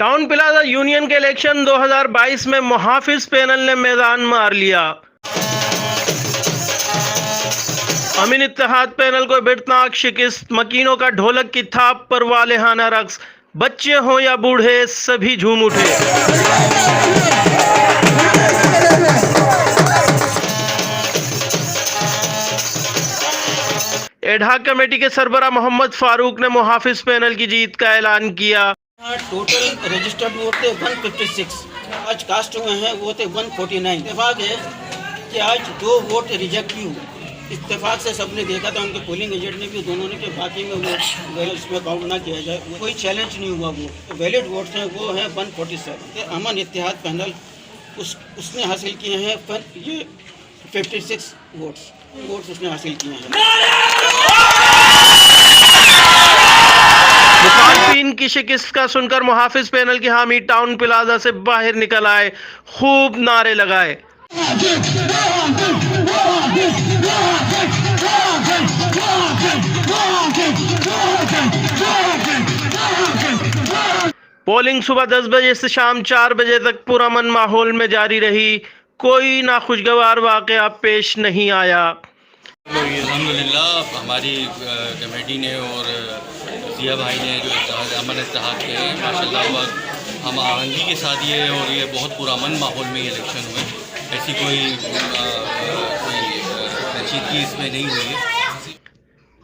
Town plaza union के election 2022 में मुहाफिज panel ने मैदान मार लिया। अमीन इत्तेहाद पैनल को बेतनाक शिकस्त, मकीनों का ढोलक की थाप पर वालेहाना रक्स, बच्चे हों या बूढ़े सभी झूम उठे। एडहॉक कमेटी के सरबरा मोहम्मद फारूक ने मुहाफिज पैनल की जीत का ऐलान किया। टोटल रजिस्टर्ड वोट थे 156, आज कास्ट हुए हैं वो थे 149। इत्तेफाक है कि आज 2 वोट रिजेक्ट भी हुए। इत्तेफाक से सबने देखा था, उनके पोलिंग एजेंट ने भी, दोनों ने, कि बाकी में वो उसमें काउंट ना किया जाए, कोई चैलेंज नहीं हुआ। वो वैलिड वोट्स हैं वो हैं 147। अमन इत्तेहाद पैनल उसने हासिल किए हैं ये 56 वोट्स उसने हासिल किए हैं। मुखालफिन की शिकस्त का सुनकर मुहाफिज पैनल के हामी टाउन प्लाजा से बाहर निकल आए, खूब नारे लगाए। पोलिंग सुबह 10 बजे से शाम 4 बजे तक पुरअमन माहौल में जारी रही। कोई नाखुशगवार वाकया पेश नहीं आया। अल्हम्दुलिल्लाह हमारी कमेटी ने और जिया भाई ने जो अमन इत्तेहाद के हैं, माशाल्लाह हम आहंगी के साथ ये और ये बहुत पुरअमन माहौल में ये इलेक्शन हुए। ऐसी कोई पेचीदगी इसमें नहीं हुई है।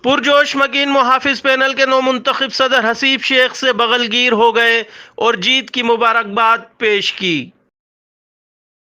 पुरजोश मकीन मुहाफिज पैनल के नौमुंतखब सदर हसीब शेख से बगलगीर हो गए और जीत की मुबारकबाद पेश की।